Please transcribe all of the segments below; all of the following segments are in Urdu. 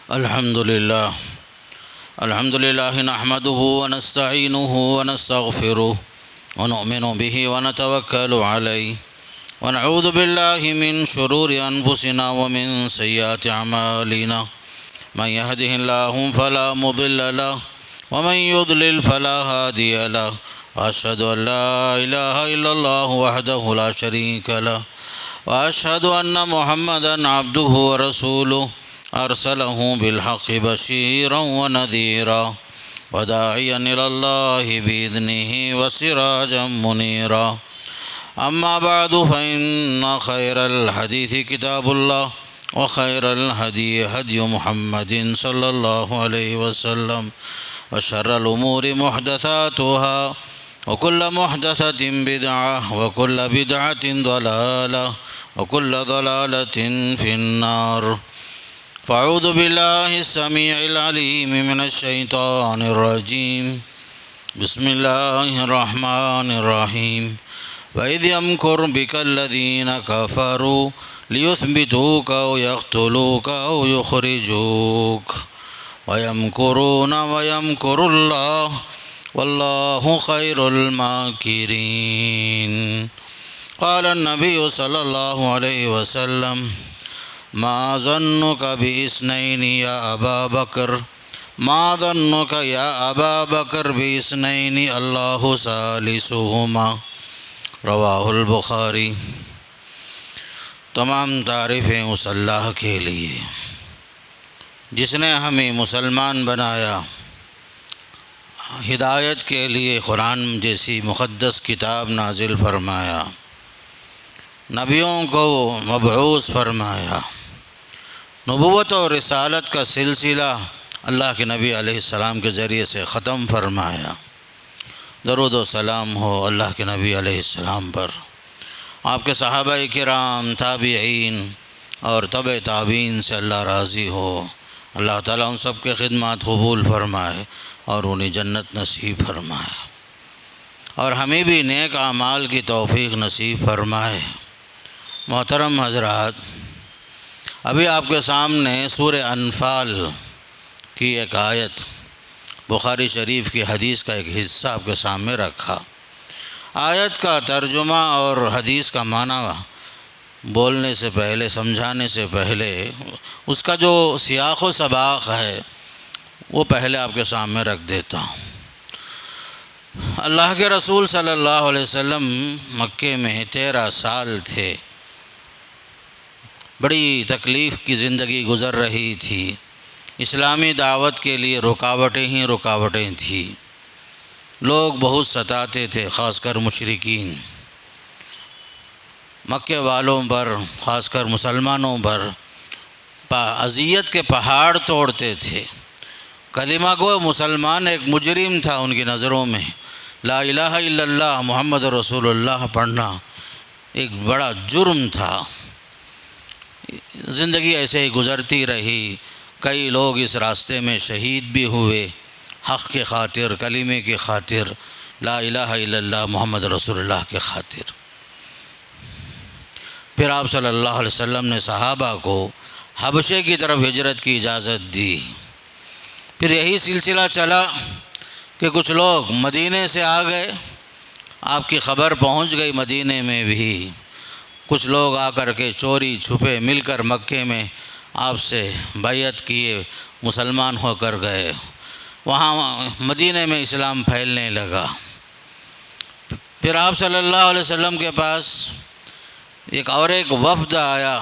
الحمد لله نحمده ونستعينه ونستغفره ونؤمن به ونتوكل عليه ونعوذ بالله من شرور أنفسنا ومن سيئات أعمالنا من يهده الله فلا مضل له ومن يضلل فلا هادي له وأشهد أن لا إله إلا الله وحده لا شريك له وأشهد أن محمدا عبده ورسوله أرسله بالحق بشيرا ونذيرا وداعيا إلى الله بإذنه وسراجا منيرا أما بعد فإن خير الحديث كتاب الله وخير الهدي هدي محمد صلى الله عليه وسلم وشر الأمور محدثاتها وكل محدثة بدعة وكل بدعة ضلالة وكل ضلالة في النار فأعوذ بالله السميع العليم من الشيطان الرجيم بسم الله الرحمن الرحيم وإذ يمكر بك الذين كفروا ليثبتوك أو يقتلوك أو يخرجوك ويمكرون ويمكر الله والله خير الماكرين قال النبي صلى الله عليه وسلم ما ظنك باثنين يا أبا بكر ما ظنك يا أبا بكر باثنين الله ثالثهما رواہ البخاری۔ تمام تعریفیں اس اللہ کے لیے جس نے ہمیں مسلمان بنایا، ہدایت کے لیے قرآن جیسی مقدس کتاب نازل فرمایا، نبیوں کو مبعوث فرمایا، نبوت اور رسالت کا سلسلہ اللہ کے نبی علیہ السلام کے ذریعے سے ختم فرمایا۔ درود و سلام ہو اللہ کے نبی علیہ السلام پر، آپ کے صحابہ کرام، تابعین اور تبع تابعین سے اللہ راضی ہو۔ اللہ تعالیٰ ان سب کے خدمات قبول فرمائے اور انہیں جنت نصیب فرمائے، اور ہمیں بھی نیک اعمال کی توفیق نصیب فرمائے۔ محترم حضرات، ابھی آپ کے سامنے سورہ انفال کی ایک آیت، بخاری شریف کی حدیث کا ایک حصہ آپ کے سامنے رکھا۔ آیت کا ترجمہ اور حدیث کا معنی بولنے سے پہلے، سمجھانے سے پہلے، اس کا جو سیاق و سباق ہے وہ پہلے آپ کے سامنے رکھ دیتا ہوں۔ اللہ کے رسول صلی اللہ علیہ وسلم مکے میں 13 سال تھے، بڑی تکلیف کی زندگی گزر رہی تھی، اسلامی دعوت کے لیے رکاوٹیں ہی رکاوٹیں تھیں، لوگ بہت ستاتے تھے، خاص کر مشرکین مکے والوں پر، خاص کر مسلمانوں پر اذیت کے پہاڑ توڑتے تھے۔ کلمہ گو مسلمان ایک مجرم تھا ان کی نظروں میں، لا الہ الا اللہ محمد رسول اللہ پڑھنا ایک بڑا جرم تھا۔ زندگی ایسے ہی گزرتی رہی، کئی لوگ اس راستے میں شہید بھی ہوئے، حق کے خاطر، کلمے کی خاطر، لا الہ الا اللہ محمد رسول اللہ کے خاطر۔ پھر آپ صلی اللہ علیہ وسلم نے صحابہ کو حبشے کی طرف ہجرت کی اجازت دی۔ پھر یہی سلسلہ چلا کہ کچھ لوگ مدینے سے آ گئے، آپ کی خبر پہنچ گئی مدینے میں بھی، کچھ لوگ آ کر کے چوری چھپے مل کر مکے میں آپ سے بیعت کیے، مسلمان ہو کر گئے، وہاں مدینے میں اسلام پھیلنے لگا۔ پھر آپ صلی اللہ علیہ وسلم کے پاس ایک وفد آیا،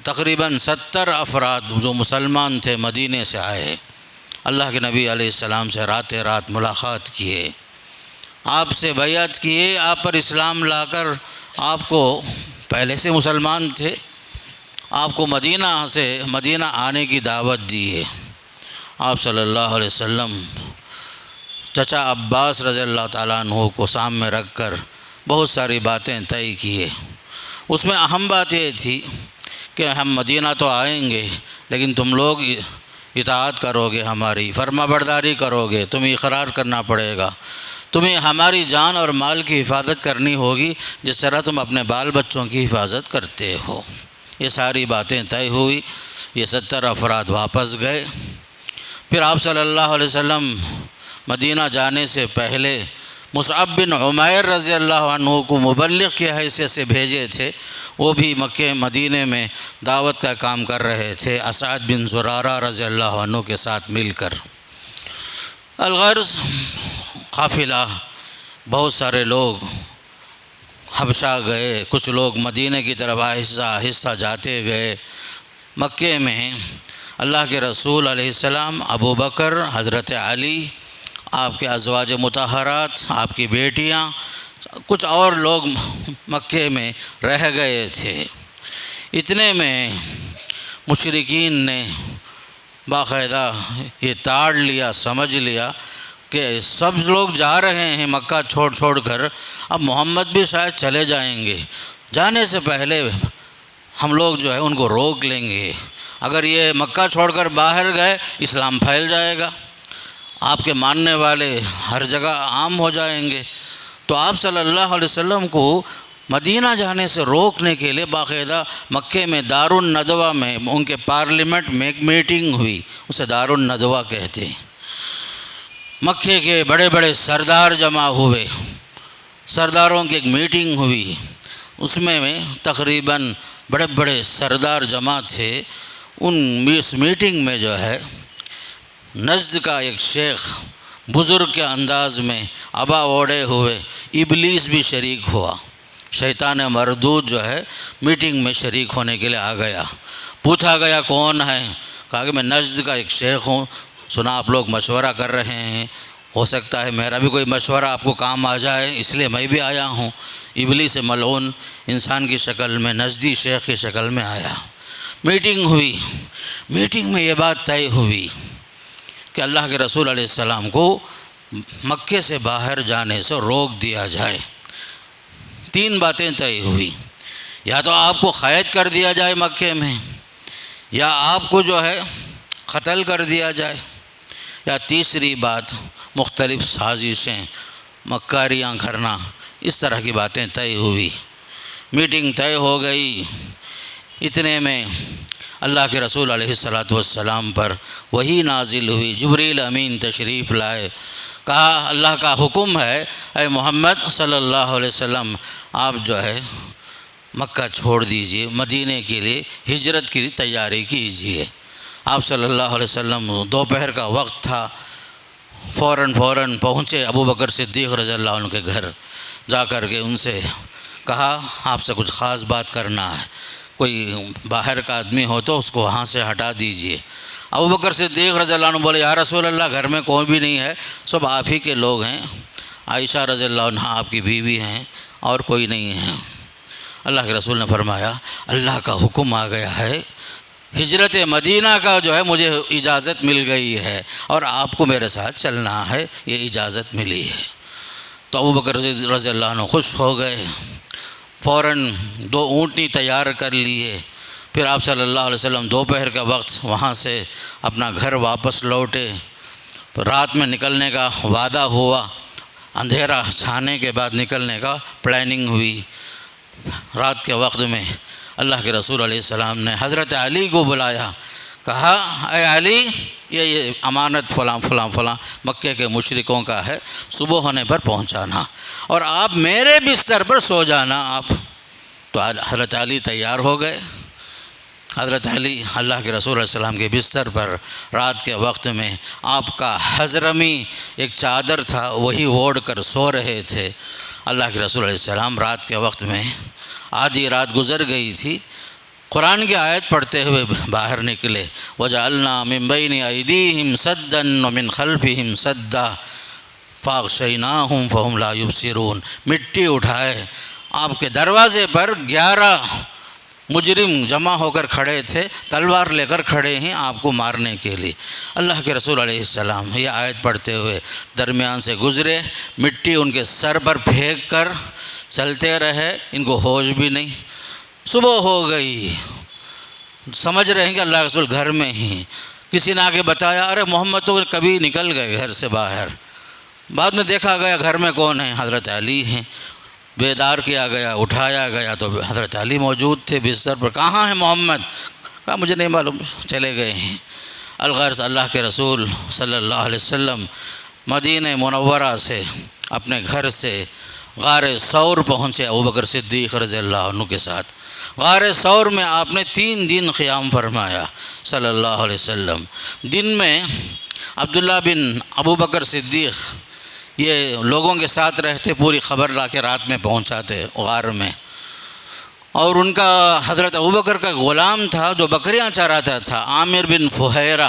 تقریباً 70 افراد جو مسلمان تھے مدینے سے آئے، اللہ کے نبی علیہ السلام سے رات ملاقات کیے، آپ سے بیعت کیے، آپ پر اسلام لا کر، آپ کو پہلے سے مسلمان تھے، آپ کو مدینہ آنے کی دعوت دیے۔ آپ صلی اللہ علیہ وسلم چچا عباس رضی اللہ تعالیٰ عنہ کو سامنے رکھ کر بہت ساری باتیں طے کیے۔ اس میں اہم بات یہ تھی کہ ہم مدینہ تو آئیں گے، لیکن تم لوگ اطاعت کرو گے، ہماری فرما برداری کرو گے، تمہیں اقرار کرنا پڑے گا، تمہیں ہماری جان اور مال کی حفاظت کرنی ہوگی جس طرح تم اپنے بال بچوں کی حفاظت کرتے ہو۔ یہ ساری باتیں طے ہوئی۔ یہ 70 افراد واپس گئے۔ پھر آپ صلی اللہ علیہ وسلم مدینہ جانے سے پہلے مصعب بن عمیر رضی اللہ عنہ کو مبلغ کی حیثیت سے بھیجے تھے، وہ بھی مکہ مدینہ میں دعوت کا کام کر رہے تھے اسعد بن زرارہ رضی اللہ عنہ کے ساتھ مل کر۔ الغرض قافلہ بہت سارے لوگ حبشہ گئے، کچھ لوگ مدینہ کی طرف آہستہ آہستہ جاتے گئے۔ مکے میں اللہ کے رسول علیہ السلام، ابو بکر، حضرت علی، آپ کے ازواج مطہرات، آپ کی بیٹیاں، کچھ اور لوگ مکے میں رہ گئے تھے۔ اتنے میں مشرکین نے باقاعدہ یہ تاڑ لیا، سمجھ لیا کہ سب لوگ جا رہے ہیں مکہ چھوڑ کر، اب محمد بھی شاید چلے جائیں گے، جانے سے پہلے ہم لوگ جو ہے ان کو روک لیں گے، اگر یہ مکہ چھوڑ کر باہر گئے اسلام پھیل جائے گا، آپ کے ماننے والے ہر جگہ عام ہو جائیں گے۔ تو آپ صلی اللہ علیہ وسلم کو مدینہ جانے سے روکنے کے لیے باقاعدہ مکے میں دار الندوہ میں ان کے پارلیمنٹ میں ایک میٹنگ ہوئی، اسے دار الندوہ کہتے ہیں۔ مکے کے بڑے بڑے سردار جمع ہوئے، سرداروں کی ایک میٹنگ ہوئی، اس میں تقریباً بڑے بڑے سردار جمع تھے۔ اس میٹنگ میں جو ہے نجد کا ایک شیخ بزرگ کے انداز میں عبا اوڑے ہوئے ابلیس بھی شریک ہوا، شیطان مردود جو ہے میٹنگ میں شریک ہونے کے لیے آ گیا۔ پوچھا گیا کون ہے؟ کہا کہ میں نجد کا ایک شیخ ہوں، سنا آپ لوگ مشورہ کر رہے ہیں، ہو سکتا ہے میرا بھی کوئی مشورہ آپ کو کام آ جائے، اس لیے میں بھی آیا ہوں۔ ابلیس ملعون انسان کی شکل میں، نجدی شیخ کی شکل میں آیا۔ میٹنگ ہوئی، میٹنگ میں یہ بات طے ہوئی کہ اللہ کے رسول علیہ السلام کو مکے سے باہر جانے سے روک دیا جائے۔ 3 باتیں طے ہوئی، یا تو آپ کو قید کر دیا جائے مکے میں، یا آپ کو جو ہے قتل کر دیا جائے، یا تیسری بات مختلف سازشیں، مکاریاں کرنا، اس طرح کی باتیں طے ہوئی۔ میٹنگ طے ہو گئی۔ اتنے میں اللہ کے رسول علیہ السلام پر وحی نازل ہوئی، جبریل امین تشریف لائے، کہا اللہ کا حکم ہے اے محمد صلی اللہ علیہ وسلم، آپ جو ہے مکہ چھوڑ دیجئے، مدینے کے لیے ہجرت کی تیاری کیجئے۔ آپ صلی اللہ علیہ وسلم دوپہر کا وقت تھا، فوراً پہنچے ابو بکر صدیق رضی اللہ عنہ کے گھر، جا کر کے ان سے کہا آپ سے کچھ خاص بات کرنا ہے، کوئی باہر کا آدمی ہو تو اس کو وہاں سے ہٹا دیجئے۔ ابو بکر صدیق رضی اللہ عنہ بولے یا رسول اللہ گھر میں کوئی بھی نہیں ہے، سب آپ ہی کے لوگ ہیں، عائشہ رضی اللہ عنہ آپ کی بیوی ہیں اور کوئی نہیں ہے۔ اللہ کے رسول نے فرمایا اللہ کا حکم آ گیا ہے، ہجرت مدینہ کا جو ہے مجھے اجازت مل گئی ہے اور آپ کو میرے ساتھ چلنا ہے، یہ اجازت ملی ہے۔ تو ابو بکر رضی اللہ عنہ خوش ہو گئے، فوراً 2 اونٹنی تیار کر لیے۔ پھر آپ صلی اللہ علیہ وسلم دوپہر کا وقت وہاں سے اپنا گھر واپس لوٹے۔ رات میں نکلنے کا وعدہ ہوا، اندھیرا چھانے کے بعد نکلنے کا پلاننگ ہوئی۔ رات کے وقت میں اللہ کے رسول علیہ السلام نے حضرت علی کو بلایا، کہا اے علی یہ امانت فلاں مکے کے مشرکوں کا ہے، صبح ہونے پر پہنچانا اور آپ میرے بستر پر سو جانا آپ۔ تو حضرت علی تیار ہو گئے۔ حضرت علی اللہ کے رسول علیہ السلام کے بستر پر رات کے وقت میں آپ کا حضرمی ایک چادر تھا وہی اوڑھ کر سو رہے تھے۔ اللہ کے رسول علیہ السلام رات کے وقت میں آدھی رات گزر گئی تھی، قرآن کی آیت پڑھتے ہوئے باہر نکلے، وَجَعَلْنَا مِن بَيْنِ أَيْدِيهِمْ سَدًّا وَمِنْ خَلْفِهِمْ سَدًّا فَأَغْشَيْنَاهُمْ فَهُمْ لَا يُبْصِرُونَ۔ مٹی اٹھائے، آپ کے دروازے پر 11 مجرم جمع ہو کر کھڑے تھے، تلوار لے کر کھڑے ہیں آپ کو مارنے کے لیے۔ اللہ کے رسول علیہ السلام یہ آیت پڑھتے ہوئے درمیان سے گزرے، مٹی ان کے سر پر پھینک کر چلتے رہے، ان کو ہوش بھی نہیں۔ صبح ہو گئی، سمجھ رہے ہیں کہ اللہ کے رسول گھر میں ہی، کسی نے آ کے بتایا ارے محمد تو کبھی نکل گئے گھر سے باہر۔ بعد میں دیکھا گیا گھر میں کون ہے، حضرت علی ہیں۔ بیدار کیا گیا، اٹھایا گیا تو حضرت علی موجود تھے بستر پر۔ کہاں ہے محمد؟ کہا مجھے نہیں معلوم، چلے گئے ہیں۔ الغرض اللہ کے رسول صلی اللہ علیہ وسلم مدینہ منورہ سے اپنے گھر سے غار ثور پہنچے ابوبکر صدیق رضی اللہ عنہ کے ساتھ۔ غار ثور میں آپ نے 3 دن قیام فرمایا صلی اللہ علیہ وسلم۔ دن میں عبداللہ بن ابوبکر صدیق یہ لوگوں کے ساتھ رہتے، پوری خبر لا کے رات میں پہنچاتے غار میں، اور ان کا حضرت ابوبکر کا غلام تھا جو بکریاں چراتا تھا، عامر بن فہیرہ،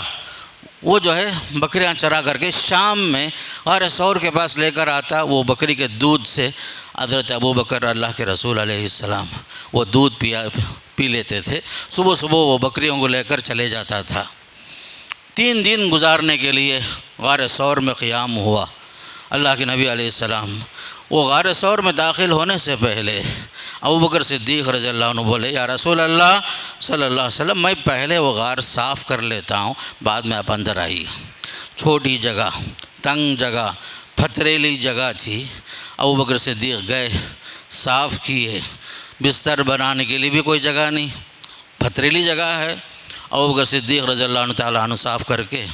وہ جو ہے بکریاں چرا کر کے شام میں غار ثور کے پاس لے کر آتا۔ وہ بکری کے دودھ سے حضرت ابوبکر اللہ کے رسول علیہ السلام وہ دودھ پی لیتے تھے۔ صبح صبح وہ بکریوں کو لے کر چلے جاتا تھا۔ 3 دن گزارنے کے لیے غار ثور میں قیام ہوا۔ اللہ کے نبی علیہ السلام وہ غار ثور میں داخل ہونے سے پہلے ابوبکر صدیق رضی اللہ عنہ بولے، یا رسول اللہ صلی اللہ علیہ وسلم، میں پہلے وہ غار صاف کر لیتا ہوں، بعد میں آپ اندر آئیے۔ چھوٹی جگہ، تنگ جگہ، پتھریلی جگہ تھی۔ ابوبکر صدیق گئے، صاف کیے، بستر بنانے کے لیے بھی کوئی جگہ نہیں، پتھریلی جگہ ہے۔ ابوبکر صدیق رضی اللہ عنہ تعالیٰ عنہ صاف کر کے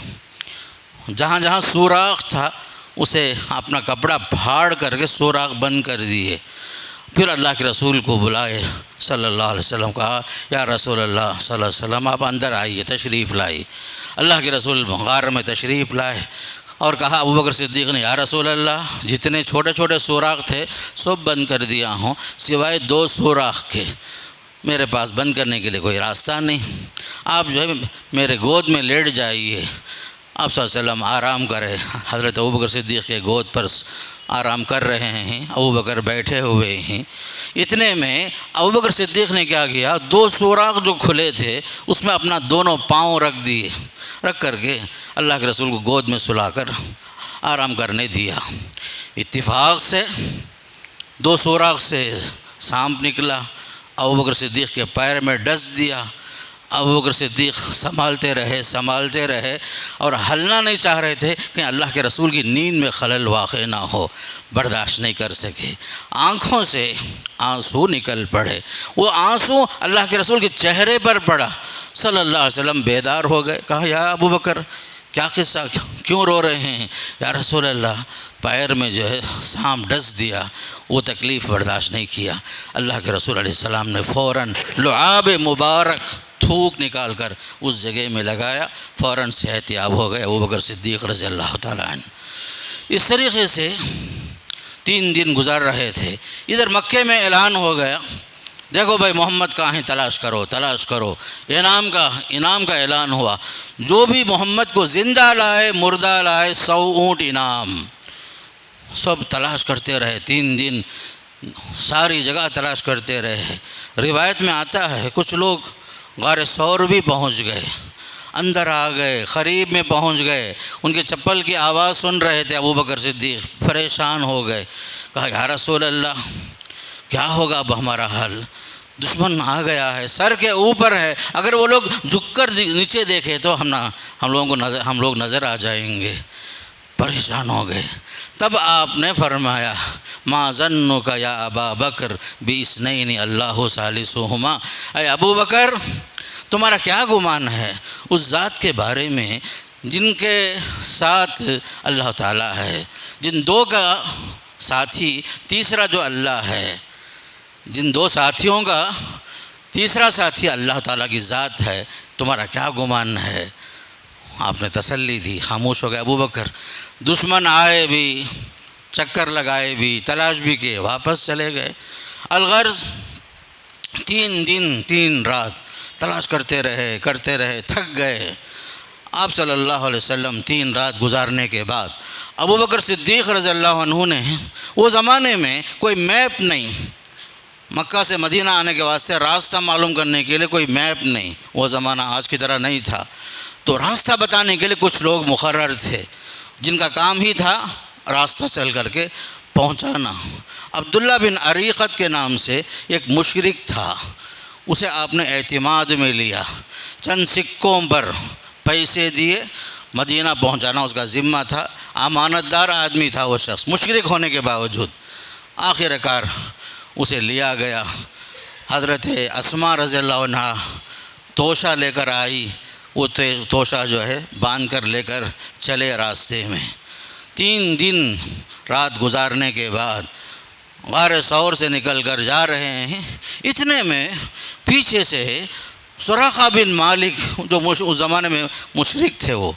جہاں جہاں سوراخ تھا اسے اپنا کپڑا پھاڑ کر کے سوراخ بند کر دیے۔ پھر اللہ کے رسول کو بلائے صلی اللہ علیہ وسلم، کہا یا رسول اللہ صلی اللہ علیہ وسلم آپ اندر آئیے، تشریف لائیے۔ اللہ کے رسول غار میں تشریف لائے اور کہا ابوبکر صدیق نے، یا رسول اللہ جتنے چھوٹے چھوٹے سوراخ تھے سب بند کر دیا ہوں، سوائے 2 سوراخ کے، میرے پاس بند کرنے کے لیے کوئی راستہ نہیں، آپ جو ہے میرے گود میں لیٹ جائیے۔ آپ صلی اللہ علیہ وسلم آرام کرے، حضرت ابوبکر صدیق کے گود پر آرام کر رہے ہیں، ابوبکر بیٹھے ہوئے ہیں۔ اتنے میں ابوبکر صدیق نے کیا کیا، 2 سوراخ جو کھلے تھے اس میں اپنا دونوں پاؤں رکھ دیے، رکھ کر کے اللہ کے رسول کو گود میں سلا کر آرام کرنے دیا۔ اتفاق سے 2 سوراخ سے سانپ نکلا، ابوبکر صدیق کے پیر میں ڈس دیا۔ ابوبکر صدیق سنبھالتے رہے اور ہلنا نہیں چاہ رہے تھے کہ اللہ کے رسول کی نیند میں خلل واقع نہ ہو، برداشت نہیں کر سکے، آنکھوں سے آنسو نکل پڑے۔ وہ آنسو اللہ کے رسول کے چہرے پر پڑا، صلی اللہ علیہ وسلم بیدار ہو گئے، کہا یا ابوبکر کیا قصہ، کیوں رو رہے ہیں؟ یا رسول اللہ پیر میں جو ہے سانپ ڈس دیا، وہ تکلیف برداشت نہیں کیا۔ اللہ کے رسول علیہ السلام نے فوراً لعاب مبارک تھوک نکال کر اس جگہ میں لگایا، فوراً صحت یاب ہو گئے ابوبکر صدیق رضی اللہ تعالیٰ عنہ۔ اس طریقے سے 3 دن گزر رہے تھے۔ ادھر مکے میں اعلان ہو گیا، دیکھو بھائی محمد کہاں ہیں، تلاش کرو۔ انعام کا اعلان ہوا، جو بھی محمد کو زندہ لائے مردہ لائے 100 اونٹ انعام۔ سب تلاش کرتے رہے، 3 دن ساری جگہ تلاش کرتے رہے۔ روایت میں آتا ہے کچھ لوگ غار ثور بھی پہنچ گئے، اندر آ گئے، قریب میں پہنچ گئے، ان کے چپل کی آواز سن رہے تھے۔ ابوبکر صدیق پریشان ہو گئے، کہا یا رسول اللہ کیا ہوگا اب ہمارا حال، دشمن آ گیا ہے، سر کے اوپر ہے، اگر وہ لوگ جھک کر نیچے دیکھے تو ہم لوگ نظر آ جائیں گے۔ پریشان ہو گئے۔ تب آپ نے فرمایا ما ظنک یا ابا بکر باثنین اللہ ثالثہما، اے ابو بکر تمہارا کیا گمان ہے اس ذات کے بارے میں جن کے ساتھ اللہ تعالیٰ ہے، جن 2 کا ساتھی تیسرا جو اللہ ہے، جن 2 ساتھیوں کا تیسرا ساتھی اللہ تعالیٰ کی ذات ہے، تمہارا کیا گمان ہے؟ آپ نے تسلی دی، خاموش ہو گئے ابو بکر۔ دشمن آئے بھی، چکر لگائے بھی، تلاش بھی کیے، واپس چلے گئے۔ الغرض 3 دن 3 رات تلاش کرتے رہے، تھک گئے۔ آپ صلی اللہ علیہ وسلم 3 رات گزارنے کے بعد ابو بکر صدیق رضی اللہ عنہ نے، وہ زمانے میں کوئی میپ نہیں، مکہ سے مدینہ آنے کے واسطے راستہ معلوم کرنے کے لیے کوئی میپ نہیں، وہ زمانہ آج کی طرح نہیں تھا، تو راستہ بتانے کے لیے کچھ لوگ مقرر تھے جن کا کام ہی تھا راستہ چل کر کے پہنچانا۔ عبداللہ بن عریقت کے نام سے ایک مشرک تھا، اسے آپ نے اعتماد میں لیا، چند سکوں پر پیسے دیے، مدینہ پہنچانا اس کا ذمہ تھا، امانت دار آدمی تھا وہ شخص، مشرک ہونے کے باوجود۔ آخر کار اسے لیا گیا، حضرت اسماء رضی اللہ عنہ توشہ لے کر آئی، وہ توشہ جو ہے باندھ کر لے کر چلے راستے میں۔ 3 دن رات گزارنے کے بعد غار ثور سے نکل کر جا رہے ہیں، اتنے میں پیچھے سے سراقہ بن مالک جو اس زمانے میں مشرک تھے، وہ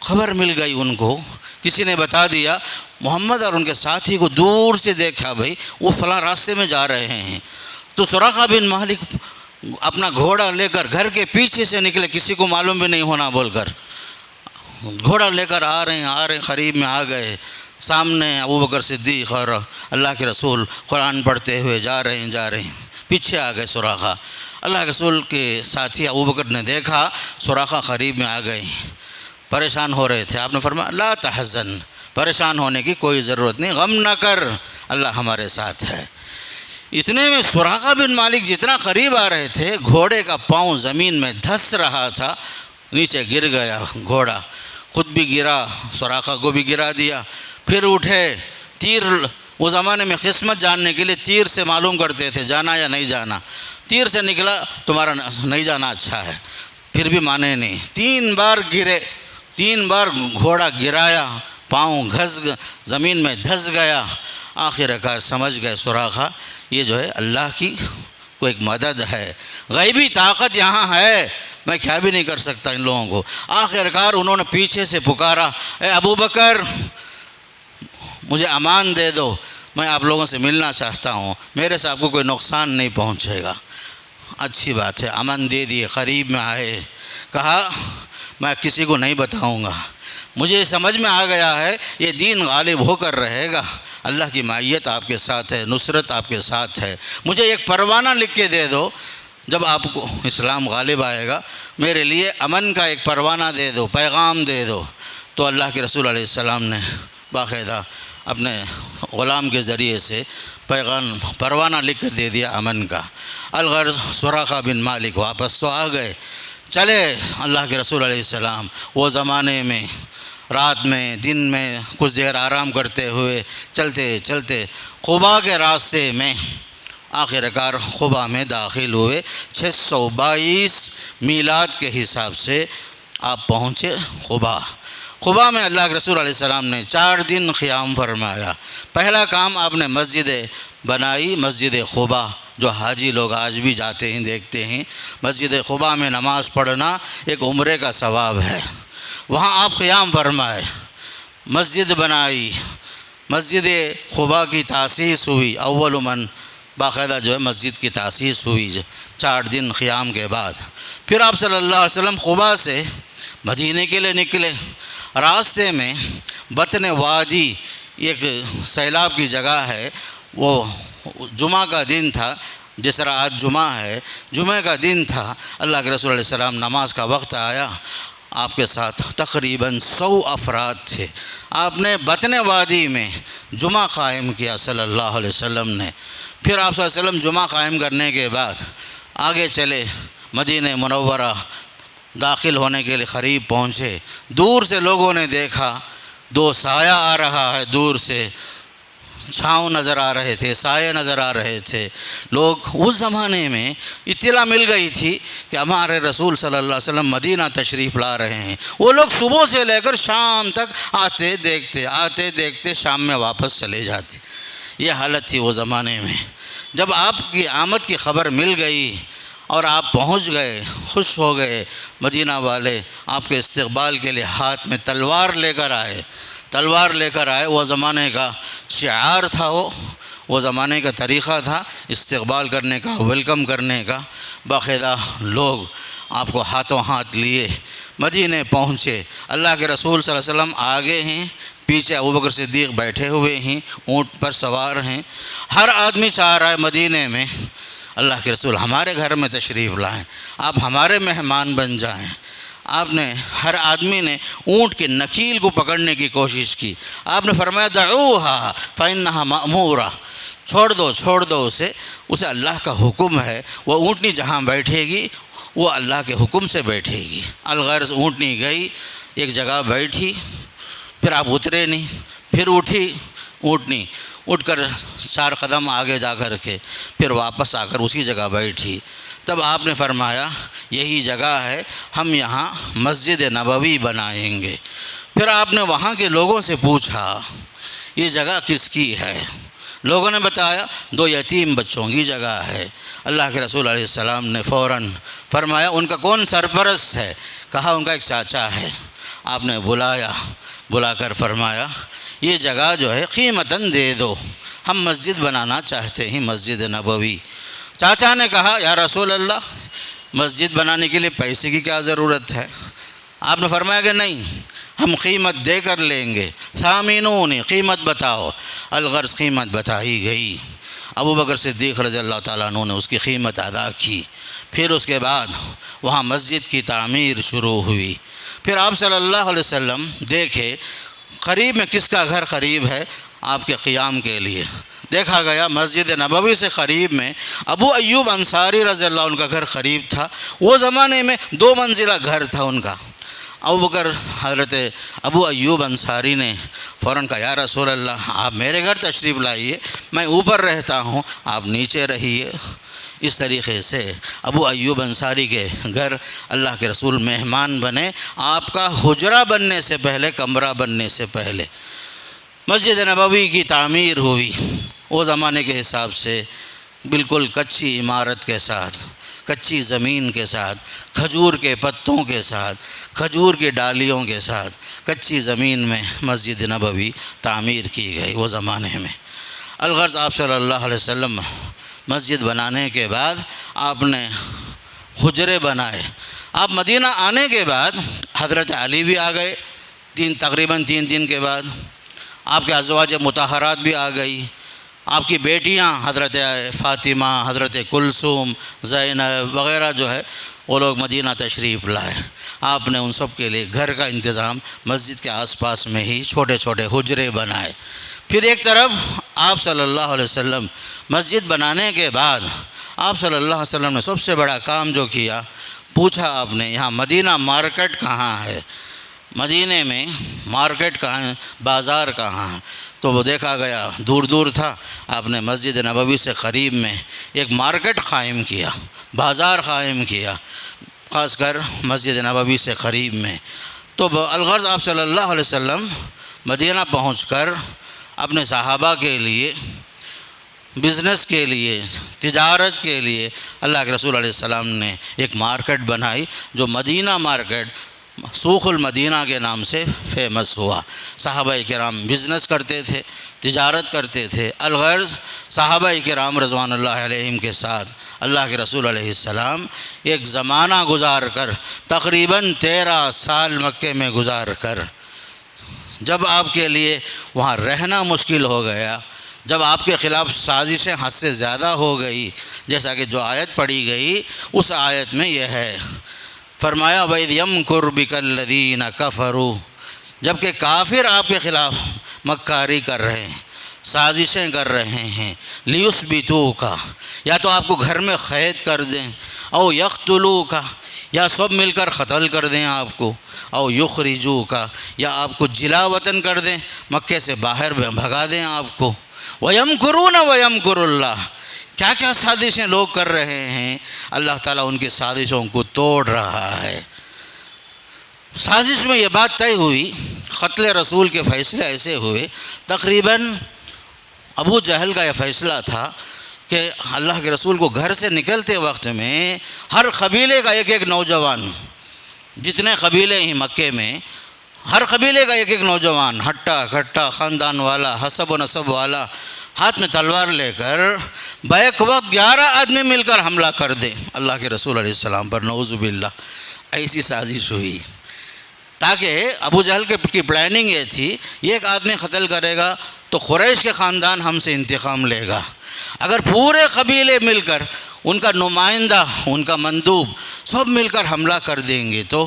خبر مل گئی ان کو، کسی نے بتا دیا، محمد اور ان کے ساتھی کو دور سے دیکھا، بھائی وہ فلاں راستے میں جا رہے ہیں۔ تو سراقہ بن مالک اپنا گھوڑا لے کر گھر کے پیچھے سے نکلے، کسی کو معلوم بھی نہیں ہونا بول کر، گھوڑا لے کر آ رہے ہیں، قریب میں آ گئے، سامنے ابوبکر صدیق اور اللہ کے رسول قرآن پڑھتے ہوئے جا رہے ہیں، پیچھے آ گئے سراقہ۔ اللہ کے رسول کے ساتھی ابوبکر نے دیکھا سراقہ قریب میں آ گئے، پریشان ہو رہے تھے۔ آپ نے فرمایا لا تحزن، پریشان ہونے کی کوئی ضرورت نہیں، غم نہ کر، اللہ ہمارے ساتھ ہے۔ اتنے میں سراقہ بن مالک جتنا قریب آ رہے تھے، گھوڑے کا پاؤں زمین میں دھس رہا تھا، نیچے گر گیا گھوڑا، خود بھی گرا، سراقہ کو بھی گرا دیا۔ پھر اٹھے، تیر اس زمانے میں قسمت جاننے کے لیے تیر سے معلوم کرتے تھے جانا یا نہیں جانا، تیر سے نکلا تمہارا نہیں جانا اچھا ہے، پھر بھی مانے نہیں، 3 بار گرے، 3 بار گھوڑا گرایا، پاؤں زمین میں دھس گیا۔ آخر کار سمجھ گئے سراقہ یہ جو ہے اللہ کی کوئی ایک مدد ہے، غیبی طاقت یہاں ہے، میں کیا بھی نہیں کر سکتا ان لوگوں کو۔ آخر کار انہوں نے پیچھے سے پکارا، اے ابوبکر مجھے امان دے دو، میں آپ لوگوں سے ملنا چاہتا ہوں، میرے سے آپ کو کوئی نقصان نہیں پہنچے گا۔ اچھی بات ہے، امن دے دیے، قریب میں آئے، کہا میں کسی کو نہیں بتاؤں گا، مجھے سمجھ میں آ گیا ہے یہ دین غالب ہو کر رہے گا، اللہ کی معیت آپ کے ساتھ ہے، نصرت آپ کے ساتھ ہے، مجھے ایک پروانہ لکھ کے دے دو، جب آپ کو اسلام غالب آئے گا میرے لیے امن کا ایک پروانہ دے دو، پیغام دے دو۔ تو اللہ کے رسول علیہ السلام نے باقاعدہ اپنے غلام کے ذریعے سے پروانہ لکھ کر دے دیا امن کا۔ الغرض سراقہ بن مالک واپس تو آ گئے، چلے اللہ کے رسول علیہ السلام وہ زمانے میں رات میں دن میں کچھ دیر آرام کرتے ہوئے چلتے چلتے قباء کے راستے میں آخر کار قباء میں داخل ہوئے۔ 622 میلاد کے حساب سے آپ پہنچے قباء میں اللہ کے رسول علیہ السلام نے 4 دن قیام فرمایا۔ پہلا کام آپ نے مسجد بنائی، مسجد قباء، جو حاجی لوگ آج بھی جاتے ہیں دیکھتے ہیں، مسجد قباء میں نماز پڑھنا ایک عمرے کا ثواب ہے، وہاں آپ قیام فرمائے، مسجد بنائی، مسجد قباء کی تاسیس ہوئی، اول من باقاعدہ جو ہے مسجد کی تاسیس ہوئی 4 دن قیام کے بعد۔ پھر آپ صلی اللہ علیہ وسلم قباء سے مدینے کے لیے نکلے، راستے میں بطن وادی ایک سیلاب کی جگہ ہے، وہ جمعہ کا دن تھا، جس طرح آج جمعہ ہے، جمعہ کا دن تھا، اللہ کے رسول علیہ السلام نماز کا وقت آیا، آپ کے ساتھ تقریباً 100 افراد تھے، آپ نے بطن وادی میں جمعہ قائم کیا صلی اللہ علیہ وسلم نے۔ پھر آپ صلی اللہ علیہ وسلم جمعہ قائم کرنے کے بعد آگے چلے، مدینہ منورہ داخل ہونے کے لیے قریب پہنچے، دور سے لوگوں نے دیکھا 2 سایہ آ رہا ہے، دور سے چھاؤں نظر آ رہے تھے، سائے نظر آ رہے تھے۔ لوگ اس زمانے میں اطلاع مل گئی تھی کہ ہمارے رسول صلی اللہ علیہ وسلم مدینہ تشریف لا رہے ہیں، وہ لوگ صبح سے لے کر شام تک آتے دیکھتے شام میں واپس چلے جاتے۔ یہ حالت تھی وہ زمانے میں۔ جب آپ کی آمد کی خبر مل گئی اور آپ پہنچ گئے، خوش ہو گئے، مدینہ والے آپ کے استقبال کے لیے ہاتھ میں تلوار لے کر آئے، وہ زمانے کا شعار تھا، وہ زمانے کا طریقہ تھا استقبال کرنے کا، ویلکم کرنے کا۔ باقاعدہ لوگ آپ کو ہاتھوں ہاتھ لیے مدینے پہنچے۔ اللہ کے رسول صلی اللہ علیہ وسلم آگے ہیں، پیچھے ابوبکر صدیق بیٹھے ہوئے ہیں، اونٹ پر سوار ہیں۔ ہر آدمی چاہ رہا ہے مدینے میں اللہ کے رسول ہمارے گھر میں تشریف لائیں، آپ ہمارے مہمان بن جائیں۔ آپ نے ہر آدمی نے اونٹ کے نکیل کو پکڑنے کی کوشش کی۔ آپ نے فرمایا دعوہا فإنہا مأمورہ، چھوڑ دو اسے اللہ کا حکم ہے، وہ اونٹنی جہاں بیٹھے گی وہ اللہ کے حکم سے بیٹھے گی۔ الغرض اونٹنی گئی، ایک جگہ بیٹھی، پھر آپ اترے نہیں، پھر اٹھی اونٹنی، اٹھ کر 4 قدم آگے جا کر کے پھر واپس آ کر اسی جگہ بیٹھی۔ تب آپ نے فرمایا یہی جگہ ہے، ہم یہاں مسجد نبوی بنائیں گے۔ پھر آپ نے وہاں کے لوگوں سے پوچھا یہ جگہ کس کی ہے؟ لوگوں نے بتایا 2 یتیم بچوں کی جگہ ہے۔ اللہ کے رسول علیہ السلام نے فوراً فرمایا ان کا کون سرپرست ہے؟ کہا ان کا ایک چاچا ہے۔ آپ نے بلا کر فرمایا یہ جگہ جو ہے قیمتاً دے دو، ہم مسجد بنانا چاہتے ہیں، مسجد نبوی۔ چاچا نے کہا یا رسول اللہ مسجد بنانے کے لیے پیسے کی کیا ضرورت ہے؟ آپ نے فرمایا کہ نہیں، ہم قیمت دے کر لیں گے، ثامنونی، قیمت بتاؤ۔ الغرض قیمت بتائی گئی، ابو بکر صدیق رضی اللہ تعالیٰ عنہ نے اس کی قیمت ادا کی۔ پھر اس کے بعد وہاں مسجد کی تعمیر شروع ہوئی۔ پھر آپ صلی اللہ علیہ وسلم دیکھے قریب میں کس کا گھر قریب ہے آپ کے قیام کے لیے۔ دیکھا گیا مسجد نبوی سے قریب میں ابو ایوب انصاری رضی اللہ عنہ کا گھر قریب تھا۔ وہ زمانے میں 2 منزلہ گھر تھا ان کا۔ ابو بکر حضرت ابو ایوب انصاری نے فوراً کہا یا رسول اللہ آپ میرے گھر تشریف لائیے، میں اوپر رہتا ہوں، آپ نیچے رہیے۔ اس طریقے سے ابو ایوب انصاری کے گھر اللہ کے رسول مہمان بنے، آپ کا حجرہ بننے سے پہلے، کمرہ بننے سے پہلے۔ مسجد نبوی کی تعمیر ہوئی وہ زمانے کے حساب سے بالکل کچی عمارت کے ساتھ، کچی زمین کے ساتھ، کھجور کے پتوں کے ساتھ، کھجور کی ڈالیوں کے ساتھ کچی زمین میں مسجد نبوی تعمیر کی گئی وہ زمانے میں۔ الغرض آپ صلی اللہ علیہ وسلم مسجد بنانے کے بعد آپ نے حجرے بنائے۔ آپ مدینہ آنے کے بعد حضرت علی بھی آ گئے، تقریباً 3 دن کے بعد آپ کے ازواج مطہرات بھی آ گئی، آپ کی بیٹیاں حضرت فاطمہ، حضرت کلثوم، زینب وغیرہ جو ہے وہ لوگ مدینہ تشریف لائے۔ آپ نے ان سب کے لیے گھر کا انتظام مسجد کے آس پاس میں ہی چھوٹے چھوٹے حجرے بنائے۔ پھر ایک طرف آپ صلی اللہ علیہ وسلم مسجد بنانے کے بعد آپ صلی اللہ علیہ وسلم نے سب سے بڑا کام جو کیا، پوچھا آپ نے یہاں مدینہ مارکیٹ کہاں ہے، مدینے میں مارکیٹ کہاں ہے، بازار کہاں ہے؟ تو وہ دیکھا گیا دور دور تھا۔ آپ نے مسجد نبوی سے قریب میں ایک مارکیٹ قائم کیا، بازار قائم کیا، خاص کر مسجد نبوی سے قریب میں۔ تو الغرض آپ صلی اللہ علیہ وسلم مدینہ پہنچ کر اپنے صحابہ کے لیے، بزنس کے لیے، تجارت کے لیے اللہ کے رسول علیہ السلام نے ایک مارکیٹ بنائی جو مدینہ مارکیٹ سوق المدینہ کے نام سے فیمس ہوا۔ صحابہ کرام بزنس کرتے تھے، تجارت کرتے تھے۔ الغرض صحابہ کرام رضوان اللہ علیہم کے ساتھ اللہ کے رسول علیہ السلام ایک زمانہ گزار کر تقریباً 13 سال مکے میں گزار کر جب آپ کے لیے وہاں رہنا مشکل ہو گیا، جب آپ کے خلاف سازشیں حد سے زیادہ ہو گئی، جیسا کہ جو آیت پڑھی گئی اس آیت میں یہ ہے، فرمایا وَإِذْ يَمْكُرُ بِكَ الَّذِينَ كَفَرُوا، جب کہ کافر آپ کے خلاف مکاری کر رہے ہیں، سازشیں کر رہے ہیں، لِيُثْبِتُوكَ، یا تو آپ کو گھر میں قید کر دیں، او يَقْتُلُوكَ، یا سب مل کر قتل کر دیں آپ کو، او يُخْرِجُوكَ، یا آپ کو جلا وطن کر دیں، مکے سے باہر بھگا دیں آپ کو۔ وَيَمْكُرُونَ وَيَمْكُرُ اللَّهُ، کیا کیا سازشیں لوگ کر رہے ہیں، اللہ تعالیٰ ان کی سازشوں کو توڑ رہا ہے۔ سازش میں یہ بات طے ہوئی، قتل رسول کے فیصلے ایسے ہوئے، تقریباً ابو جہل کا یہ فیصلہ تھا کہ اللہ کے رسول کو گھر سے نکلتے وقت میں ہر قبیلے کا ایک ایک نوجوان، جتنے قبیلے ہیں مکے میں، ہر قبیلے کا ایک ایک نوجوان، ہٹا کھٹا خاندان والا، حسب و نسب والا، ہاتھ میں تلوار لے کر بیک وقت 11 آدمی مل کر حملہ کر دیں اللہ کے رسول علیہ السلام پر، نعوذ باللہ۔ ایسی سازش ہوئی تاکہ ابو جہل کی پلاننگ یہ تھی، ایک آدمی قتل کرے گا تو قریش کے خاندان ہم سے انتقام لے گا، اگر پورے قبیلے مل کر ان کا نمائندہ، ان کا مندوب سب مل کر حملہ کر دیں گے تو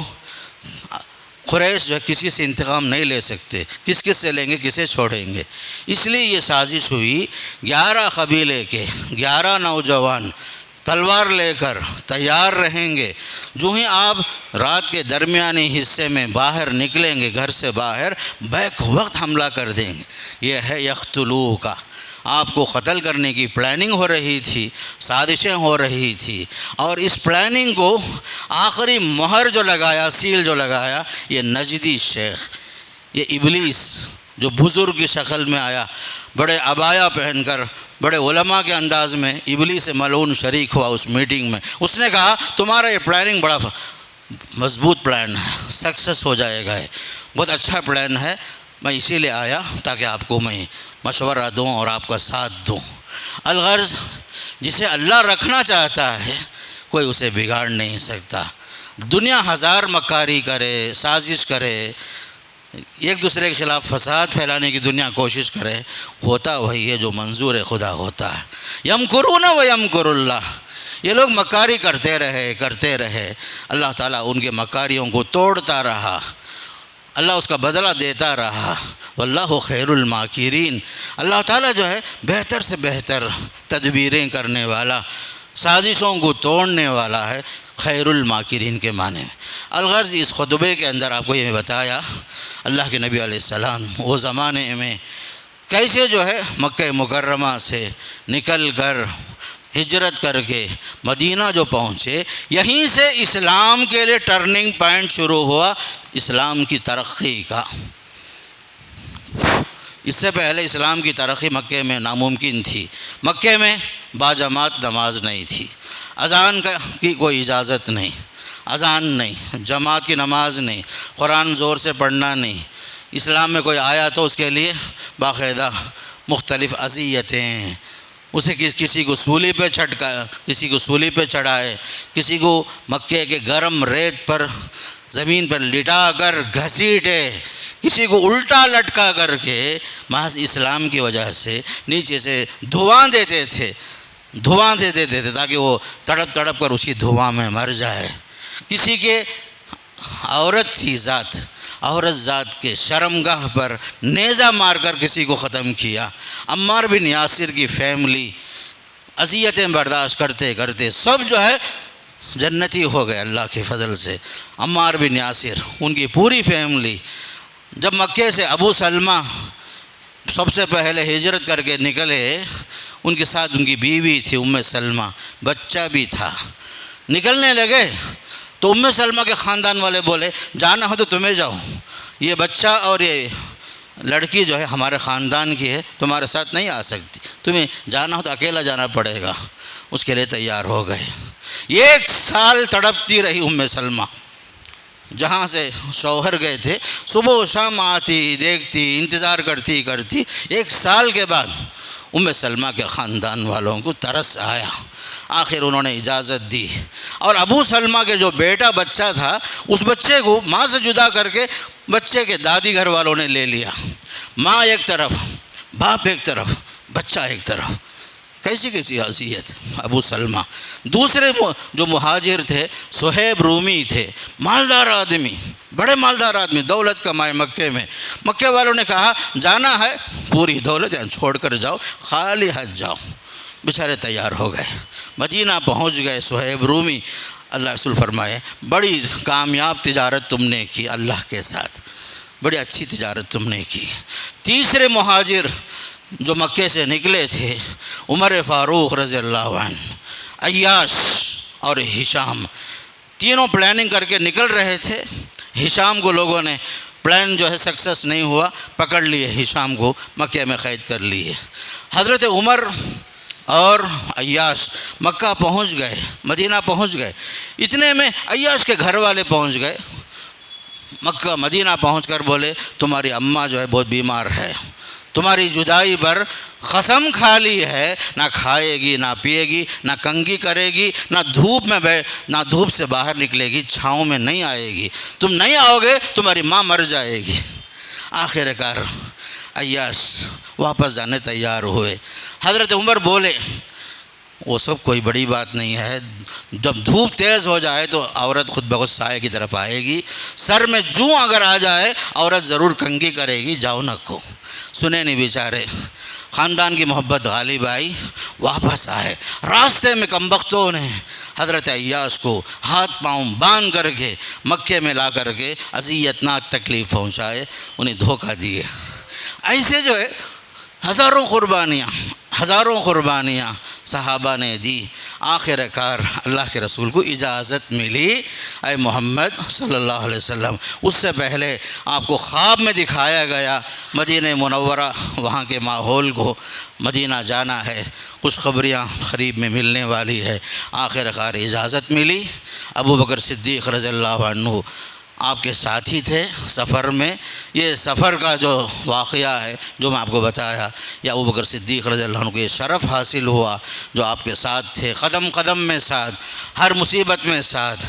قریش جو ہے کسی سے انتقام نہیں لے سکتے، کس سے لیں گے، کسے چھوڑیں گے۔ اس لیے یہ سازش ہوئی، 11 قبیلے کے 11 نوجوان تلوار لے کر تیار رہیں گے، جو ہی آپ رات کے درمیانی حصے میں باہر نکلیں گے، گھر سے باہر بیک وقت حملہ کر دیں گے۔ یہ ہے یقتلوکا۔ آپ کو قتل کرنے کی پلاننگ ہو رہی تھی، سازشیں ہو رہی تھی، اور اس پلاننگ کو آخری مہر جو لگایا، سیل جو لگایا، یہ نجدی شیخ، یہ ابلیس جو بزرگ کی شکل میں آیا، بڑے عبایا پہن کر، بڑے علماء کے انداز میں ابلیس ملعون شریک ہوا اس میٹنگ میں۔ اس نے کہا تمہارا یہ پلاننگ بڑا مضبوط پلان ہے، سکسیس ہو جائے گا، بہت اچھا پلان ہے، میں اسی لیے آیا تاکہ آپ کو میں مشورہ دوں اور آپ کا ساتھ دوں۔ الغرض جسے اللہ رکھنا چاہتا ہے کوئی اسے بگاڑ نہیں سکتا، دنیا ہزار مکاری کرے، سازش کرے، ایک دوسرے کے خلاف فساد پھیلانے کی دنیا کوشش کرے، ہوتا وہی ہے جو منظور خدا ہوتا ہے۔ یمکرون و یمکر اللہ، یہ لوگ مکاری کرتے رہے، اللہ تعالیٰ ان کے مکاریوں کو توڑتا رہا، اللہ اس کا بدلہ دیتا رہا۔ واللہ خیر الماکرین، اللہ تعالیٰ جو ہے بہتر سے بہتر تدبیریں کرنے والا، سازشوں کو توڑنے والا ہے، خیر الماکرین کے معنی میں۔ الغرض اس خطبے کے اندر آپ کو یہ بتایا اللہ کے نبی علیہ السلام وہ زمانے میں کیسے جو ہے مکہ مکرمہ سے نکل کر ہجرت کر کے مدینہ جو پہنچے، یہیں سے اسلام کے لیے ٹرننگ پوائنٹ شروع ہوا اسلام کی ترقی کا۔ اس سے پہلے اسلام کی ترقی مکہ میں ناممکن تھی، مکہ میں باجماعت نماز نہیں تھی، اذان کی کوئی اجازت نہیں، اذان نہیں، جماعت کی نماز نہیں، قرآن زور سے پڑھنا نہیں، اسلام میں کوئی آیا تو اس کے لیے باقاعدہ مختلف اذیتیں، اسے کسی کو سولی پہ چھٹکا، کسی کو سولی پہ چڑھائے، کسی کو مکے کے گرم ریت پر زمین پر لٹا کر گھسیٹے، کسی کو الٹا لٹکا کر کے محض اسلام کی وجہ سے نیچے سے دھواں دیتے تھے تاکہ وہ تڑپ تڑپ کر اسی دھواں میں مر جائے۔ کسی کے عورت تھی عورت ذات کے شرمگاہ پر نیزہ مار کر کسی کو ختم کیا۔ عمار بن یاسر کی فیملی اذیتیں برداشت کرتے کرتے سب جو ہے جنتی ہو گئے اللہ کے فضل سے۔ عمار بن یاسر، ان کی پوری فیملی، جب مکے سے ابو سلمہ سب سے پہلے ہجرت کر کے نکلے، ان کے ساتھ ان کی بیوی تھی ام سلمہ، بچہ بھی تھا، نکلنے لگے تو ام سلمہ کے خاندان والے بولے جانا ہو تو تمہیں جاؤ، یہ بچہ اور یہ لڑکی جو ہے ہمارے خاندان کی ہے، تمہارے ساتھ نہیں آ سکتی، تمہیں جانا ہو تو اکیلا جانا پڑے گا۔ اس کے لیے تیار ہو گئے۔ 1 سال تڑپتی رہی ام سلمہ، جہاں سے شوہر گئے تھے، صبح و شام آتی، دیکھتی، انتظار کرتی 1 سال کے بعد ام سلمہ کے خاندان والوں کو ترس آیا، آخر انہوں نے اجازت دی، اور ابو سلمہ کے جو بیٹا بچہ تھا اس بچے کو ماں سے جدا کر کے بچے کے دادی گھر والوں نے لے لیا، ماں ایک طرف، باپ ایک طرف، بچہ ایک طرف۔ کیسی اذیت۔ ابو سلمہ دوسرے جو مہاجر تھے صہیب رومی تھے، مالدار آدمی، بڑے مالدار آدمی، دولت کمائے مکے میں۔ مکے والوں نے کہا جانا ہے پوری دولت چھوڑ کر جاؤ، خالی ہاتھ جاؤ۔ بیچارے تیار ہو گئے، مدینہ پہنچ گئے۔ صہیب رومی، اللہ رسول فرمائے بڑی کامیاب تجارت تم نے کی اللہ کے ساتھ، بڑی اچھی تجارت تم نے کی۔ تیسرے مہاجر جو مکے سے نکلے تھے عمر فاروق رضی اللہ عنہ، عیاش اور ہشام، تینوں پلاننگ کر کے نکل رہے تھے۔ ہشام کو لوگوں نے پلان جو ہے سکسیس نہیں ہوا، پکڑ لیے، ہشام کو مکے میں قید کر لیے۔ حضرت عمر اور عیاش مکہ پہنچ گئے، مدینہ پہنچ گئے۔ اتنے میں عیاش کے گھر والے پہنچ گئے مکہ، مدینہ پہنچ کر بولے تمہاری اماں جو ہے بہت بیمار ہے، تمہاری جدائی پر قسم کھا لی ہے، نہ کھائے گی، نہ پیے گی، نہ کنگھی کرے گی، نہ دھوپ سے باہر نکلے گی، چھاؤں میں نہیں آئے گی، تم نہیں آؤ گے تمہاری ماں مر جائے گی۔ آخر کار عیاش واپس جانے تیار ہوئے۔ حضرت عمر بولے وہ سب کوئی بڑی بات نہیں ہے، جب دھوپ تیز ہو جائے تو عورت خود بخود سائے کی طرف آئے گی، سر میں جوں اگر آ جائے عورت ضرور کنگھی کرے گی، جاؤ نہ کو۔ سنے نہیں بیچارے، خاندان کی محبت غالب آئی، واپس آئے۔ راستے میں کمبختوں نے حضرت عیاش کو ہاتھ پاؤں باندھ کر کے مکے میں لا کر کے اذیتناک تکلیف پہنچائے، انہیں دھوکہ دیے۔ ایسے جو ہے ہزاروں قربانیاں ہزاروں قربانیاں صحابہ نے دی، آخر کار اللہ کے رسول کو اجازت ملی اے محمد صلی اللہ علیہ وسلم۔ اس سے پہلے آپ کو خواب میں دکھایا گیا مدینہ منورہ، وہاں کے ماحول کو، مدینہ جانا ہے، خوشخبریاں قریب میں ملنے والی ہے، آخر کار اجازت ملی۔ ابو بکر صدیق رضی اللہ عنہ آپ کے ساتھی تھے سفر میں۔ یہ سفر کا جو واقعہ ہے جو میں آپ کو بتایا، یا ابو بکر صدیق رضی اللہ عنہ کو یہ شرف حاصل ہوا جو آپ کے ساتھ تھے، قدم قدم میں ساتھ، ہر مصیبت میں ساتھ،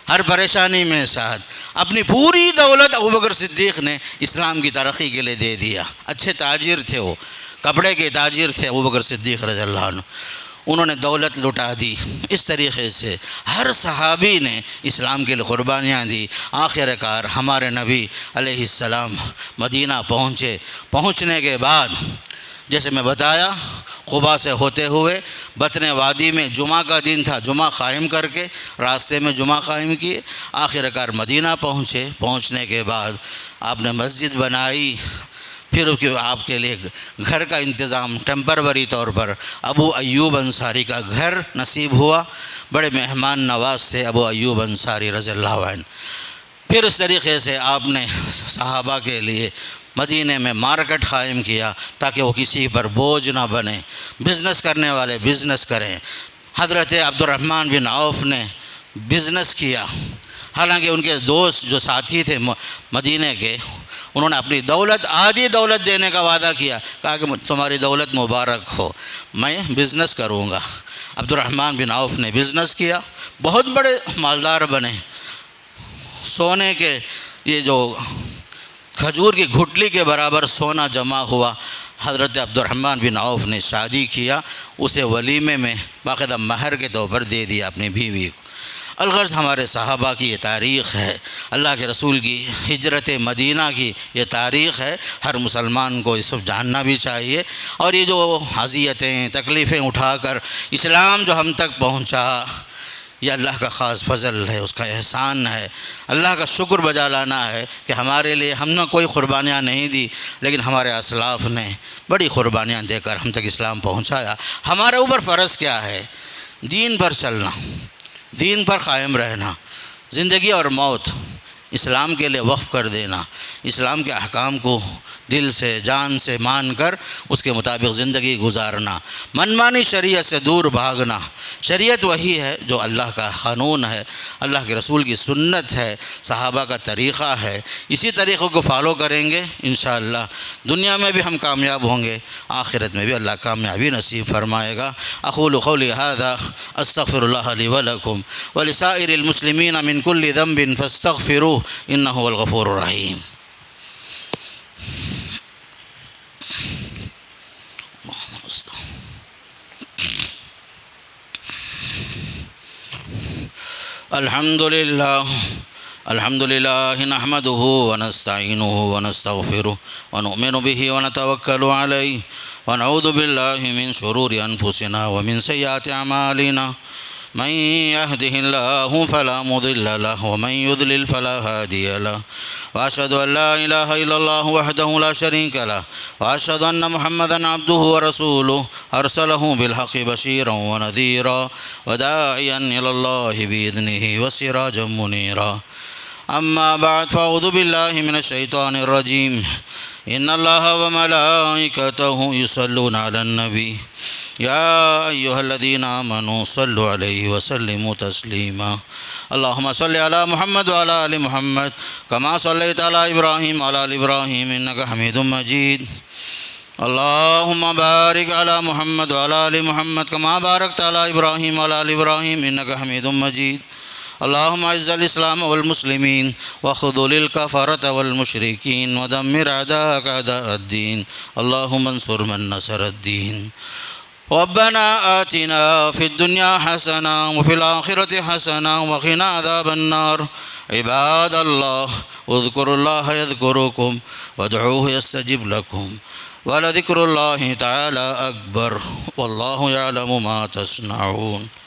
ہر پریشانی میں ساتھ۔ اپنی پوری دولت ابو بکر صدیق نے اسلام کی ترقی کے لیے دے دیا۔ اچھے تاجر تھے، وہ کپڑے کے تاجر تھے ابو بکر صدیق رضی اللہ عنہ، انہوں نے دولت لٹا دی۔ اس طریقے سے ہر صحابی نے اسلام کے لیے قربانیاں دی۔ آخر کار ہمارے نبی علیہ السلام مدینہ پہنچنے کے بعد جیسے میں بتایا، قباء سے ہوتے ہوئے بطن وادی میں جمعہ کا دن تھا، جمعہ قائم کر کے راستے میں جمعہ قائم کیے، آخر کار مدینہ پہنچنے کے بعد آپ نے مسجد بنائی، پھر آپ کے لیے گھر کا انتظام ٹیمپروری طور پر ابو ایوب انصاری کا گھر نصیب ہوا۔ بڑے مہمان نواز تھے ابو ایوب انصاری رضی اللہ عنہ۔ پھر اس طریقے سے آپ نے صحابہ کے لیے مدینے میں مارکیٹ قائم کیا تاکہ وہ کسی پر بوجھ نہ بنے، بزنس کرنے والے بزنس کریں۔ حضرت عبد الرحمن بن عوف نے بزنس کیا، حالانکہ ان کے دوست جو ساتھی تھے مدینے کے، انہوں نے اپنی دولت، آدھی دولت دینے کا وعدہ کیا، کہا کہ تمہاری دولت مبارک ہو، میں بزنس کروں گا۔ عبد الرحمن بن عوف نے بزنس کیا، بہت بڑے مالدار بنے۔ سونے کے یہ جو کھجور کی گھٹلی کے برابر سونا جمع ہوا۔ حضرت عبد الرحمن بن عوف نے شادی کیا، اسے ولیمے میں باقاعدہ مہر کے طور پر دے دیا اپنی بیوی کو۔ الغرض ہمارے صحابہ کی یہ تاریخ ہے، اللہ کے رسول کی ہجرت مدینہ کی یہ تاریخ ہے، ہر مسلمان کو یہ سب جاننا بھی چاہیے۔ اور یہ جو اذیتیں تکلیفیں اٹھا کر اسلام جو ہم تک پہنچا، یہ اللہ کا خاص فضل ہے، اس کا احسان ہے، اللہ کا شکر بجا لانا ہے کہ ہمارے لیے ہم نے کوئی قربانیاں نہیں دی، لیکن ہمارے اسلاف نے بڑی قربانیاں دے کر ہم تک اسلام پہنچایا۔ ہمارے اوپر فرض کیا ہے؟ دین پر چلنا، دین پر قائم رہنا، زندگی اور موت اسلام کے لیے وقف کر دینا، اسلام کے احکام کو دل سے جان سے مان کر اس کے مطابق زندگی گزارنا، منمانی شریعت سے دور بھاگنا۔ شریعت وہی ہے جو اللہ کا قانون ہے، اللہ کے رسول کی سنت ہے، صحابہ کا طریقہ ہے۔ اسی طریقے کو فالو کریں گے انشاءاللہ دنیا میں بھی ہم کامیاب ہوں گے، آخرت میں بھی اللہ کامیابی نصیب فرمائے گا۔ اقول قولی ھذا استغفر اللہ لی ولکم ولسائر المسلمین من کل ذنب فاستغفروہ انہ هو الغفور الرحیم۔ الحمد لله نحمده ونستعينه ونستغفره ونؤمن به ونتوكل عليه ونعوذ بالله من شرور أنفسنا ومن سيئات أعمالنا، من يهده الله فلا مضل له ومن يضلل فلا هادي له، وأشهد أن لا إله إلا الله وحده لا شريك له، وأشهد أن محمدا عبده ورسوله أرسله بالحق بشيرا ونذيرا وداعيا إلى الله بإذنه وسراجا منيرا. أما بعد، فأعوذ بالله من الشيطان الرجيم. إن الله وملائكته يصلون على النبي يا أيها الذين آمنوا صلوا عليه وسلموا تسليما. اللهم صل على محمد وعلى آل محمد كما صليت على إبراهيم وعلى آل إبراهيم إنك حميد مجيد. اللهم بارك على محمد وعلى آل محمد كما باركت على إبراهيم وعلى آل إبراهيم إنك حميد مجيد. اللهم اعز الإسلام والمسلمين وخذل الكفرة والمشركين ودمر أعداءك أعداء الدين. اللهم انصر من نصر الدين. ربنا آتنا في الدنيا حسنة وفي الآخرة حسنة وقنا عذاب النار. عباد الله اذكروا الله يذكركم وادعوه يستجب لكم ولذكر الله تعالى أكبر والله يعلم ما تصنعون.